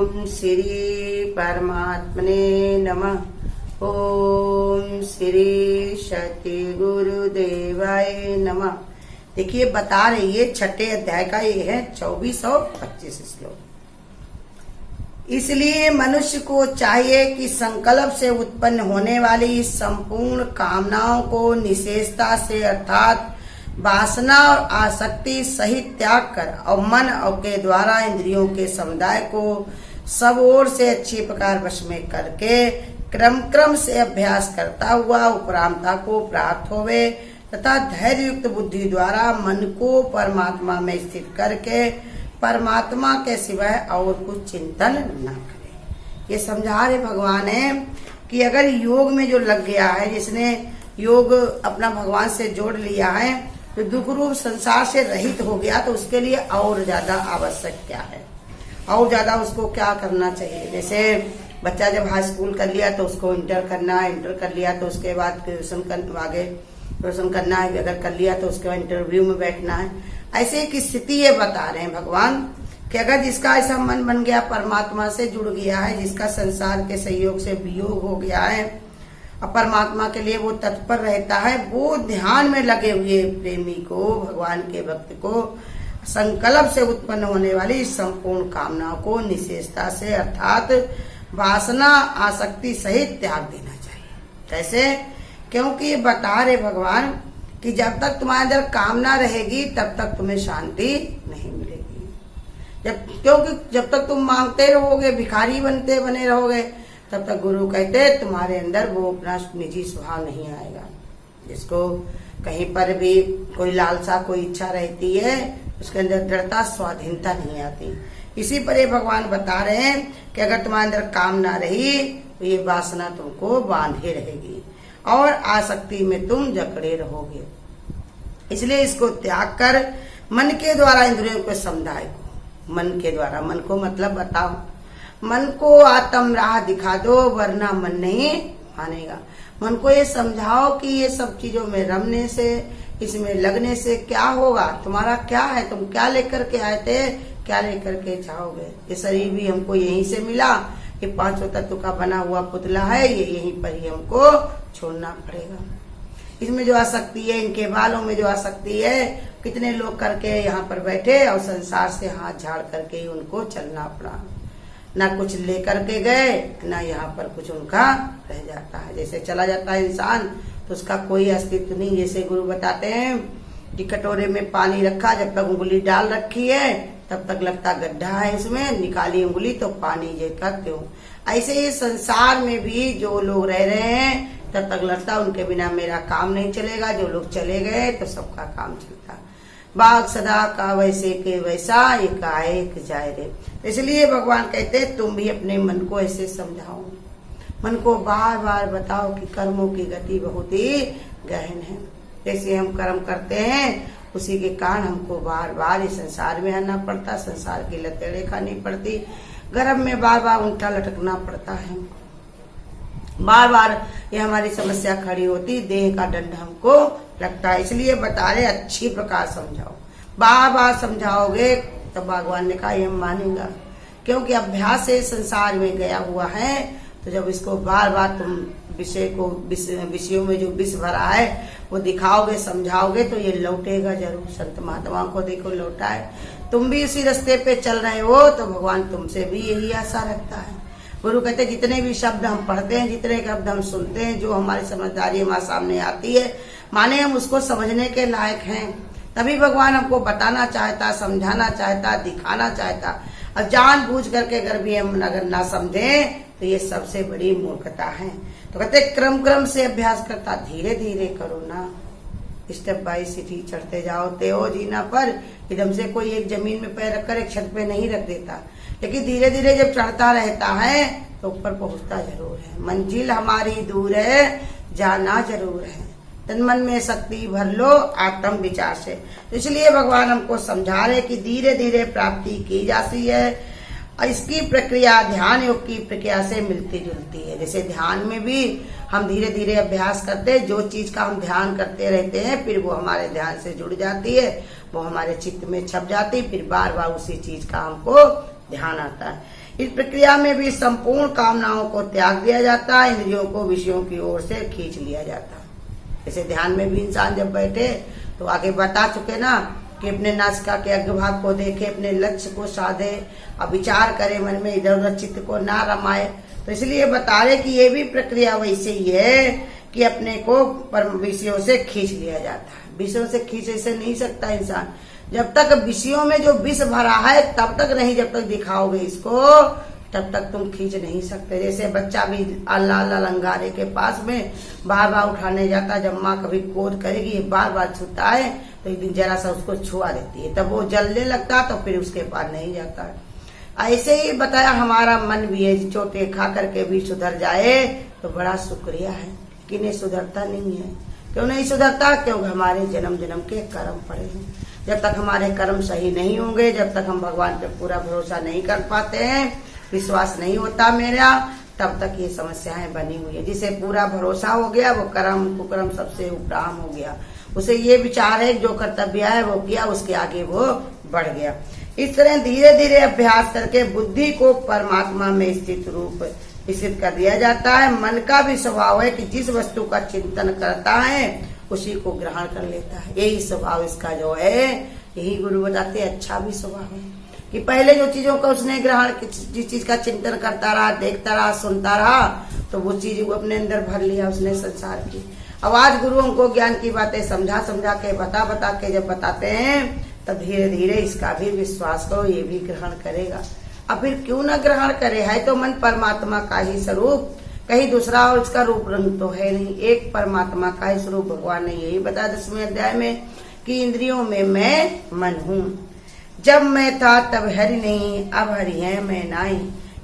ओम श्री परमात्मने नमः। ओम श्री सति गुरुदेवाय नमः। देखिए बता रही है छठे अध्याय का ये है 24 और 25 श्लोक। इसलिए मनुष्य को चाहिए कि संकल्प से उत्पन्न होने वाली संपूर्ण कामनाओं को निषेधता से अर्थात वासना और आसक्ति सहित त्याग कर और मन के द्वारा इंद्रियों के समुदाय को सब ओर से अच्छी प्रकार वश में करके क्रम से अभ्यास करता हुआ उपरामता को प्राप्त होवे तथा धैर्य युक्त बुद्धि द्वारा मन को परमात्मा में स्थित करके परमात्मा के सिवाय और कुछ चिंतन न करे। ये समझा रहे भगवान है कि अगर योग में जो लग गया है, जिसने योग अपना भगवान से जोड़ लिया है, तो दुख रूप संसार से रहित हो गया, तो उसके लिए और ज्यादा आवश्यक क्या है, और ज्यादा उसको क्या करना चाहिए। जैसे बच्चा जब हाई स्कूल कर लिया तो उसको इंटर करना है, इंटर कर लिया तो उसके बाद ग्रेजुएशन करना है, अगर कर लिया तो उसके बाद इंटरव्यू में बैठना है। ऐसे एक स्थिति ये बता रहे हैं भगवान कि अगर जिसका ऐसा मन बन गया, परमात्मा से जुड़ गया है, जिसका संसार के संयोग से वियोग हो गया है और परमात्मा के लिए वो तत्पर रहता है, वो ध्यान में लगे हुए प्रेमी को, भगवान के भक्त को संकल्प से उत्पन्न होने वाली संपूर्ण कामनाओं को निषेधता से अर्थात वासना आसक्ति सहित त्याग देना चाहिए। कैसे? क्योंकि ये बता रहे भगवान कि जब तक तुम्हारे अंदर कामना रहेगी तब तक तुम्हें शांति नहीं मिलेगी। क्योंकि जब तक तुम मांगते रहोगे, भिखारी बने रहोगे, तब तक गुरु कहते तुम्हारे अंदर वो अपना निजी स्वभाव नहीं आएगा। जिसको कहीं पर भी कोई लालसा, कोई इच्छा रहती है, उसके अंदर दृढ़ता, स्वाधीनता नहीं आती। इसी पर ये भगवान बता रहे हैं कि अगर तुम्हारे अंदर कामना रही तो ये वासना तुमको बांधे रहेगी और आसक्ति में तुम जकड़े रहोगे। इसलिए इसको त्याग कर मन के द्वारा इंद्रियों के समुदाय को, मन के द्वारा, मन को मतलब बताओ, मन को आत्म राह दिखा दो वरना मन नहीं मानेगा। मन को ये समझाओ कि ये सब चीजों में रमने से, इसमें लगने से क्या होगा, तुम्हारा क्या है, तुम क्या लेकर के आए थे, क्या लेकर के जाओगे। ये शरीर भी हमको यहीं से मिला, ये पांचों तत्व का बना हुआ पुतला है, ये यहीं पर ही हमको छोड़ना पड़ेगा। इसमें जो आसक्ति है, इनके बालों में जो आसक्ति है, कितने लोग करके यहाँ पर बैठे और संसार से हाथ झाड़ करके ही उनको चलना पड़ा। ना कुछ लेकर के गए, ना यहाँ पर कुछ उनका रह जाता है। जैसे चला जाता है इंसान तो उसका कोई अस्तित्व नहीं। जैसे गुरु बताते हैं कि कटोरे में पानी रखा, जब तक उंगली डाल रखी है तब तक लगता गड्ढा है, इसमें निकाली उंगली तो पानी जैसा त्यों। ऐसे ही संसार में भी जो लोग रह रहे हैं तब तक लगता उनके बिना मेरा काम नहीं चलेगा। जो लोग चले गए तो सबका काम चलता। बाग सदा का वैसे के वैसा, एकाएक जाए रे। इसलिए भगवान कहते तुम भी अपने मन को ऐसे समझाओ, मन को बार बार बताओ कि कर्मों की गति बहुत ही गहन है। जैसे हम कर्म करते हैं उसी के कारण हमको बार बार इस संसार में आना पड़ता, संसार की लतेड़े खानी पड़ती, गर्भ में बार बार उल्टा लटकना पड़ता है, बार बार ये हमारी समस्या खड़ी होती, देह का दंड हमको लगता है। इसलिए बता रहे अच्छी प्रकार समझाओ, बार बार समझाओगे तो भगवान ने कहा ये मानेगा। क्योंकि अभ्यास से संसार में गया हुआ है, तो जब इसको बार बार तुम विषयों में जो विष भरा है वो दिखाओगे, समझाओगे तो ये लौटेगा जरूर। संत महात्माओं को देखो लौटा है। तुम भी इसी रास्ते पे चल रहे हो तो भगवान तुमसे भी यही आशा रखता है। गुरु कहते जितने भी शब्द हम पढ़ते हैं, जितने शब्द हम सुनते हैं, जो हमारी समझदारी हमारे सामने आती है, माने हम उसको समझने के लायक हैं, तभी भगवान हमको बताना चाहता, समझाना चाहता, दिखाना चाहता। और जानबूझ करके अगर भी हम अगर ना समझें तो ये सबसे बड़ी मूर्खता है। तो कहते क्रम से अभ्यास करता, धीरे धीरे करो ना, स्टेप बाय सीढ़ी चढ़ते जाओ। तेओ जीना पर एकदम से कोई एक जमीन में पैर रखकर एक छत पे नहीं रख देता, लेकिन धीरे धीरे जब चढ़ता रहता है तो ऊपर पहुंचता जरूर है। मंजिल हमारी दूर है, जाना जरूर है। तन मन में शक्ति भर लो आत्म विचार से। तो इसलिए भगवान हमको समझा रहे कि धीरे धीरे प्राप्ति की जाती है। इसकी प्रक्रिया ध्यान योग की प्रक्रिया से मिलती जुलती है। जैसे ध्यान में भी हम धीरे धीरे अभ्यास करते हैं, जो चीज का हम ध्यान करते रहते हैं फिर वो हमारे ध्यान से जुड़ जाती है, वो हमारे चित्त में छप जाती, फिर बार बार उसी चीज का हमको ध्यान आता है। इस प्रक्रिया में भी संपूर्ण कामनाओं को त्याग दिया जाता है, इंद्रियों को विषयों की ओर से खींच लिया जाता है। इसे ध्यान में भी इंसान जब बैठे तो आगे बता चुके ना कि अपने नासिका के अग्रभाग को देखे, अपने लक्ष्य को साधे और विचार करे, मन में इधर उधर चित्त को ना रमाए। तो इसलिए बता रहे कि ये भी प्रक्रिया वैसे ही है कि अपने को विषयों से खींच लिया जाता है। विषयों से खींच ऐसे नहीं सकता इंसान, जब तक विषयों में जो विष भरा है तब तक नहीं, जब तक दिखाओगे इसको तब तक तुम खींच नहीं सकते। जैसे बच्चा भी लाल अंगारे के पास में बार बार उठाने जाता, जब माँ कभी क्रोध करेगी बार बार छूता है तो एक दिन जरा सा उसको छुआ देती है, तब वो जलने लगता तो फिर उसके पास नहीं जाता है। ऐसे ही बताया हमारा मन भी है, चोटें खा करके भी सुधर जाए तो बड़ा शुक्रिया है, लेकिन ये सुधरता नहीं है। क्यों नहीं सुधरता? क्योंकि हमारे जन्म जन्म के कर्म पड़े हैं। जब तक हमारे कर्म सही नहीं होंगे, जब तक हम भगवान पे पूरा भरोसा नहीं कर पाते हैं, विश्वास नहीं होता मेरा, तब तक ये समस्याएं बनी हुई है। जिसे पूरा भरोसा हो गया वो कर्म कुकर्म सबसे उपराम हो गया, उसे ये विचार है जो कर्तव्य है वो किया, उसके आगे वो बढ़ गया। इस तरह धीरे धीरे अभ्यास करके बुद्धि को परमात्मा में स्थित कर दिया जाता है। मन का भी स्वभाव है कि जिस वस्तु का चिंतन करता है उसी को ग्रहण कर लेता है। यही स्वभाव इसका जो है, यही गुरु बताते अच्छा भी स्वभाव है कि पहले जो चीजों का उसने ग्रहण, जिस चीज का चिंतन करता रहा, देखता रहा, सुनता रहा, तो वो चीज वो अपने अंदर भर लिया उसने संसार की। अब आज गुरुओं को ज्ञान की बातें समझा के बता के जब बताते हैं तब धीरे धीरे इसका भी विश्वास करो, ये भी ग्रहण करेगा। अब फिर क्यों न ग्रहण करे, है तो मन परमात्मा का ही स्वरूप, कहीं दूसरा और इसका रूप रंग तो है नहीं, एक परमात्मा का ही स्वरूप। भगवान ने यही बताया 10वें अध्याय में कि इंद्रियों में मैं मन हूँ, जब मैं था तब हरि नहीं, अब हरि है मैं नाई,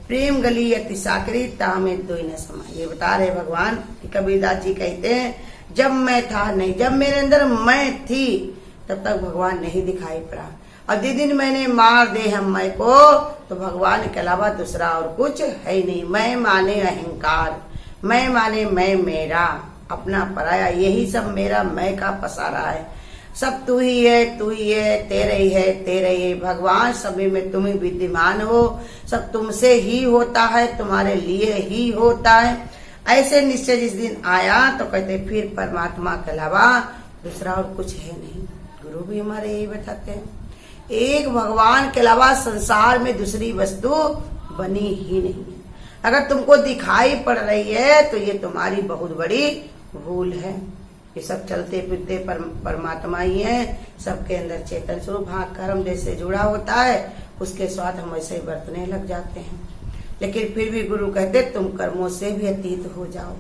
प्रेम गली अति साकरी तामे दोई न समाई। ये बता रहे भगवान कि कबीरदास जी कहते हैं जब मैं था नहीं, जब मेरे अंदर मैं थी तब तक भगवान नहीं दिखाई पड़ा, और जिस दिन मैंने मार दे हम मैं को तो भगवान के अलावा दूसरा और कुछ है ही नहीं। मैं माने अहंकार, मैं माने मैं मेरा, अपना पराया, यही सब मेरा मैं का पसारा है। सब तू ही है, तेरे ही है, तेरे ही है। भगवान सभी में तुम ही विद्यमान हो, सब तुमसे ही होता है, तुम्हारे लिए ही होता है। ऐसे निश्चय जिस दिन आया तो कहते फिर परमात्मा के अलावा दूसरा और कुछ है नहीं। गुरु भी हमारे यही बताते हैं, एक भगवान के अलावा संसार में दूसरी वस्तु बनी ही नहीं है। अगर तुमको दिखाई पड़ रही है तो ये तुम्हारी बहुत बड़ी भूल है। ये सब चलते फिरते परमात्मा ही है, सबके अंदर चेतन स्वरूप। हाँ, कर्म जैसे जुड़ा होता है उसके साथ हम ऐसे ही बरतने लग जाते हैं, लेकिन फिर भी गुरु कहते तुम कर्मों से भी अतीत हो जाओ।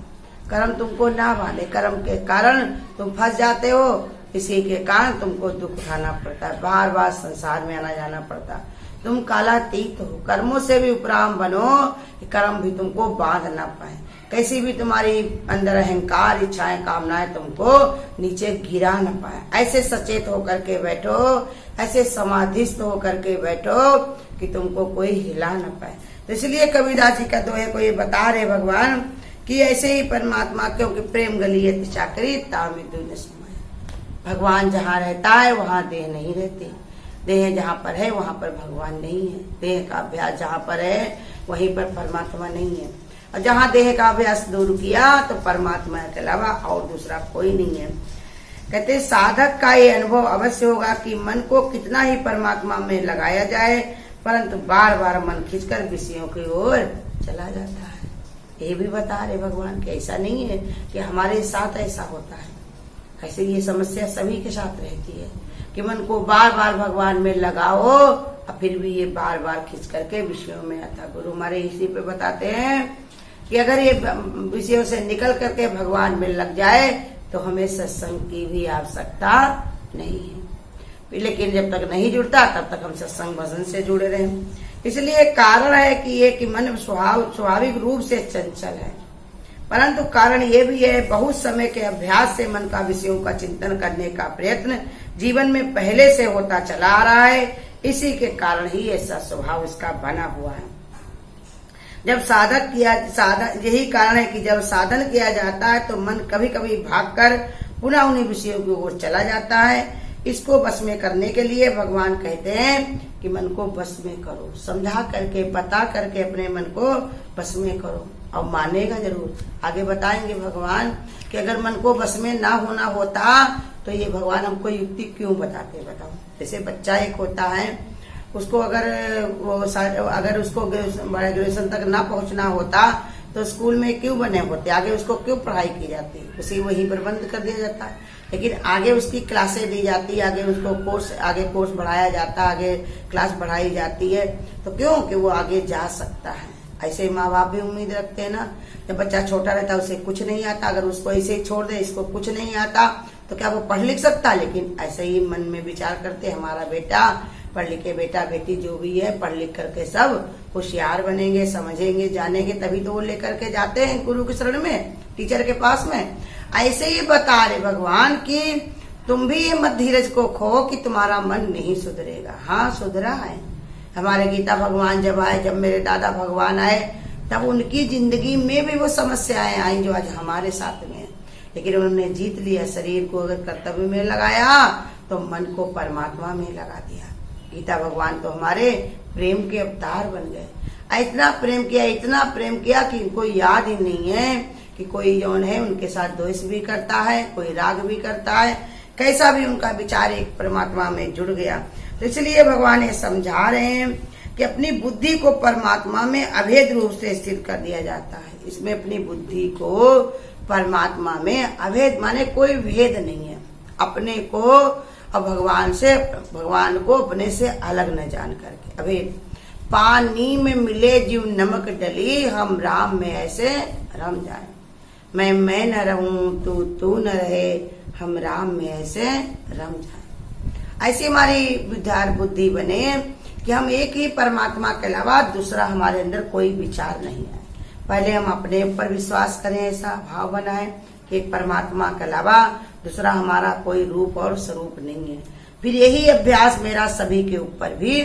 कर्म तुमको ना माने, कर्म के कारण तुम फंस जाते हो, इसी के कारण तुमको दुख उठाना पड़ता है, बार बार संसार में आना जाना पड़ता। तुम कालातीत हो, कर्मों से भी उपराम बनो कि कर्म भी तुमको बांध ना पाए, कैसी भी तुम्हारी अंदर अहंकार इच्छाएं कामनाएं तुमको नीचे गिरा न पाए। ऐसे सचेत होकर के बैठो, ऐसे समाधिस्थ होकर के बैठो कि तुमको कोई हिला न पाए। तो इसलिए कबीरदास जी का दोहे को ये बता रहे भगवान कि ऐसे ही परमात्मा, क्योंकि प्रेम गली चाकरी तामे दोई न समाई। भगवान जहाँ रहता है वहाँ देह नहीं रहती, देह जहाँ पर है वहाँ पर भगवान नहीं है। देह का अभ्यास जहाँ पर है वहीं पर परमात्मा नहीं है, और जहाँ देह का अभ्यास दूर किया तो परमात्मा के अलावा और दूसरा कोई नहीं है। कहते साधक का ये अनुभव अवश्य होगा कि मन को कितना ही परमात्मा में लगाया जाए, परंतु बार बार मन खींचकर विषयों की ओर चला जाता है। ये भी बता रहे भगवान कि ऐसा नहीं है कि हमारे साथ ऐसा होता है, ऐसे ये समस्या सभी के साथ रहती है कि मन को बार बार भगवान में लगाओ और फिर भी ये बार बार खींच करके विषयों में आता। गुरु हमारे इसी पे बताते हैं कि अगर ये विषयों से निकल करके भगवान में लग जाए तो हमें सत्संग की भी आवश्यकता नहीं है, लेकिन जब तक नहीं जुड़ता तब तक हम सत्संग भजन से जुड़े रहे। इसलिए कारण है कि ये कि मन स्वाभाविक रूप से चंचल है, परंतु कारण ये भी है बहुत समय के अभ्यास से मन का विषयों का चिंतन करने का प्रयत्न जीवन में पहले से होता चला आ रहा है। इसी के कारण ही ऐसा स्वभाव इसका बना हुआ है। यही कारण है कि जब साधन किया जाता है तो मन कभी कभी भागकर पुनः उन्हीं विषयों की ओर चला जाता है। इसको बस में करने के लिए भगवान कहते हैं कि मन को बस में करो, समझा करके बता करके अपने मन को बस में करो और मानेगा जरूर। आगे बताएंगे भगवान कि अगर मन को बस में ना होना होता तो ये भगवान हमको युक्ति क्यों बताते, बताओ। जैसे बच्चा एक होता है, उसको अगर उसको ग्रेजुएशन तक ना पहुंचना होता तो स्कूल में क्यों बने होते, आगे उसको क्यों पढ़ाई की जाती, उसे वहीं पर बंद कर दिया जाता है। लेकिन आगे उसकी क्लासें दी जाती है, आगे उसको कोर्स बढ़ाया जाता है, आगे क्लास बढ़ाई जाती है, तो क्यों कि वो आगे जा सकता है। ऐसे माँ बाप भी उम्मीद रखते हैं ना। जब बच्चा छोटा रहता है उसे कुछ नहीं आता, अगर उसको ऐसे ही छोड़ दे, इसको कुछ नहीं आता तो क्या वो पढ़ लिख सकता। लेकिन ऐसे ही मन में विचार करते हमारा बेटा पढ़ लिखे, बेटा बेटी जो भी है पढ़ लिख करके सब होशियार बनेंगे, समझेंगे, जानेंगे, तभी तो वो लेकर के जाते हैं गुरु के शरण में, टीचर के पास में। ऐसे ही बता रहे भगवान कि तुम भी ये मत धीरज को खो कि तुम्हारा मन नहीं सुधरेगा। हाँ सुधरा है। हमारे गीता भगवान जब आए, जब मेरे दादा भगवान आए, तब उनकी जिंदगी में भी वो समस्याएं आई जो आज हमारे साथ में है। लेकिन उन्होंने जीत लिया। शरीर को अगर कर्तव्य में लगाया तो मन को परमात्मा में लगा दिया। गीता भगवान तो हमारे प्रेम के अवतार बन गए। इतना प्रेम किया, इतना प्रेम किया कि इनको याद ही नहीं है कि कोई जौन है उनके साथ द्वेष भी करता है, कोई राग भी करता है, कैसा भी उनका विचार एक परमात्मा में जुड़ गया। तो इसलिए भगवान ये समझा रहे हैं कि अपनी बुद्धि को परमात्मा में अभेद रूप से स्थित कर दिया जाता है। इसमें अपनी बुद्धि को परमात्मा में अभेद माने कोई भेद नहीं है। अपने को और भगवान को अपने से अलग न जान करके अभेद। पानी में मिले जीव नमक डली, हम राम में ऐसे रम जाए। मैं न रहूं तू न रहे, हम राम में ऐसे रम जाए। ऐसी हमारी विचार बुद्धि बने कि हम एक ही परमात्मा के अलावा दूसरा हमारे अंदर कोई विचार नहीं है। पहले हम अपने ऊपर विश्वास करें, ऐसा भाव बनाए कि एक परमात्मा के अलावा दूसरा हमारा कोई रूप और स्वरूप नहीं है। फिर यही अभ्यास मेरा सभी के ऊपर भी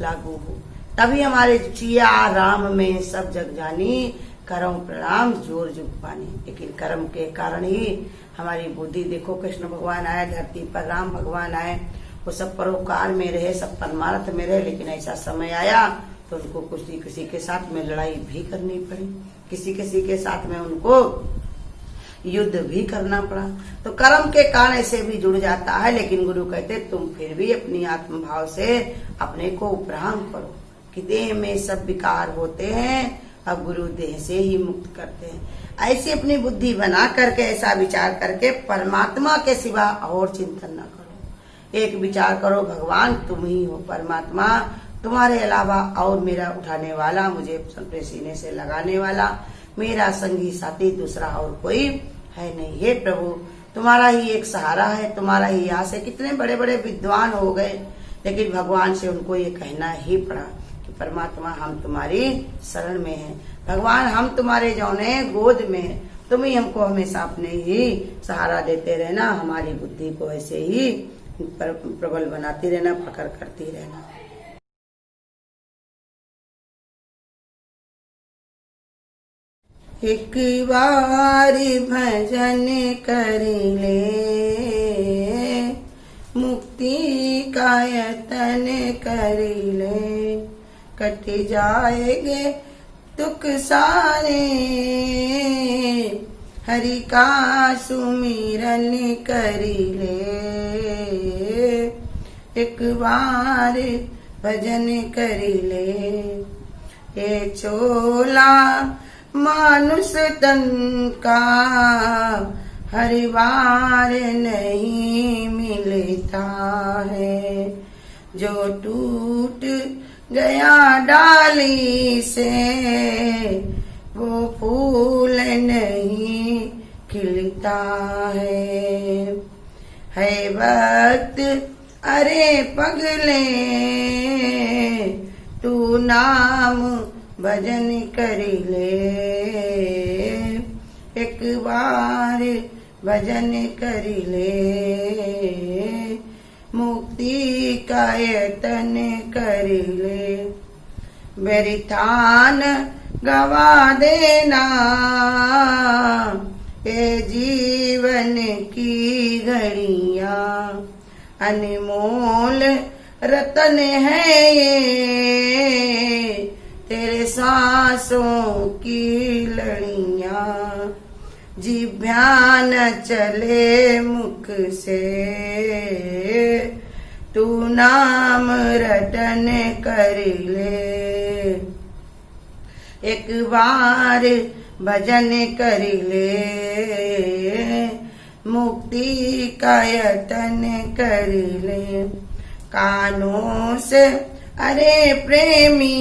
लागू हो, तभी हमारे चिया राम में सब जग जानी, करम प्रणाम जोर जुग पानी। लेकिन कर्म के कारण ही हमारी बुद्धि, देखो कृष्ण भगवान आए धरती पर, राम भगवान आए, वो सब परोपकार में रहे, सब परमार्थ में रहे। लेकिन ऐसा समय आया तो उनको किसी के साथ में लड़ाई भी करनी पड़ी, किसी के साथ में उनको युद्ध भी करना पड़ा। तो कर्म के कारण ऐसे भी जुड़ जाता है। लेकिन गुरु कहते तुम फिर भी अपनी आत्म भाव से अपने को उपराम करो कि देह में सब विकार होते हैं, अब गुरु देह से ही मुक्त करते हैं। ऐसी अपनी बुद्धि बना करके, ऐसा विचार करके परमात्मा के सिवा और चिंतन न करो। एक विचार करो भगवान तुम ही हो, परमात्मा तुम्हारे अलावा और मेरा उठाने वाला, मुझे अपने सीने से लगाने वाला, मेरा संगी साथी दूसरा और कोई है नहीं। हे प्रभु तुम्हारा ही एक सहारा है, तुम्हारा ही आस है। कितने बड़े बड़े विद्वान हो गए, लेकिन भगवान से उनको ये कहना ही पड़ा कि परमात्मा हम तुम्हारी शरण में हैं। भगवान हम तुम्हारे जौने गोद में हैं, तुम ही हमको हमेशा अपने ही सहारा देते रहना। हमारी बुद्धि को ऐसे ही प्रबल बनाती रहना, पकड़ करती रहना। एक बारी भजन कर ले, मुक्ति का यतन कर ले, कट जाएंगे दुख सारे, हरि का सुमिरन कर ले। एक बार भजन कर ले, ये चोला मानुष तन का हर बार नहीं मिलता है, जो टूट गया डाली से वो फूल नहीं खिलता है वक्त अरे पगले तू नाम भजन कर ले, एक बार भजन कर ले, मुक्ति का यतन कर ले। बेरितान गवा देना ये जीवन की घड़ियां, अनमोल रतन है ये तेरे सांसों की लड़ियां, जिभ्या न चले मुख से तू नाम रटन कर ले। एक बार भजन कर ले, मुक्ति का यतन कर ले। कानों से अरे प्रेमी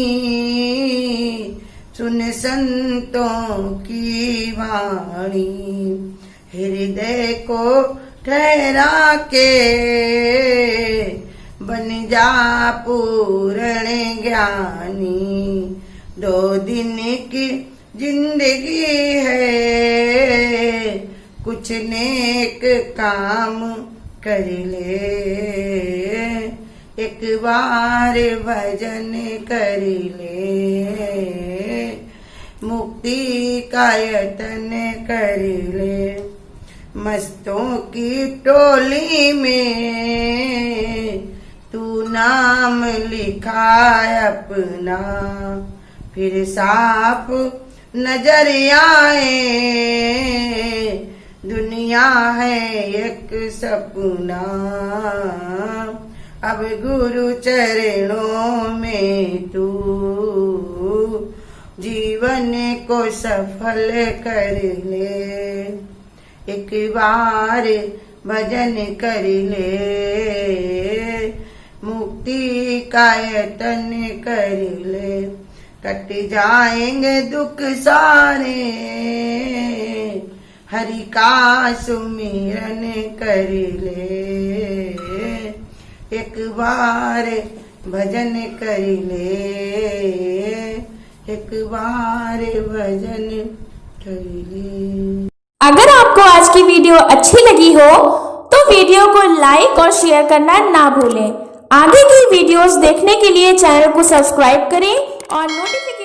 सुन संतों की वाणी, हृदय को ठहरा के बन जा पूर्ण ज्ञानी। 2 दिन की जिंदगी है, कुछ नेक काम कर ले। एक बार भजन कर ले, मुक्ति का यतन कर ले। मस्तों की टोली में तू नाम लिखा अपना, फिर साफ नजर आए दुनिया है एक सपना। अब गुरु चरणों में तू जीवन को सफल कर ले। एक बार भजन कर ले, मुक्ति का यतन कर ले। कट जाएंगे दुख सारे, हरि का सुमिरन कर ले। एक बार भजन कर ले, एक बार भजन कर ले। अगर आपको आज की वीडियो अच्छी लगी हो तो वीडियो को लाइक और शेयर करना ना भूलें। आगे की वीडियोस देखने के लिए चैनल को सब्सक्राइब करें और नोटिफिकेशन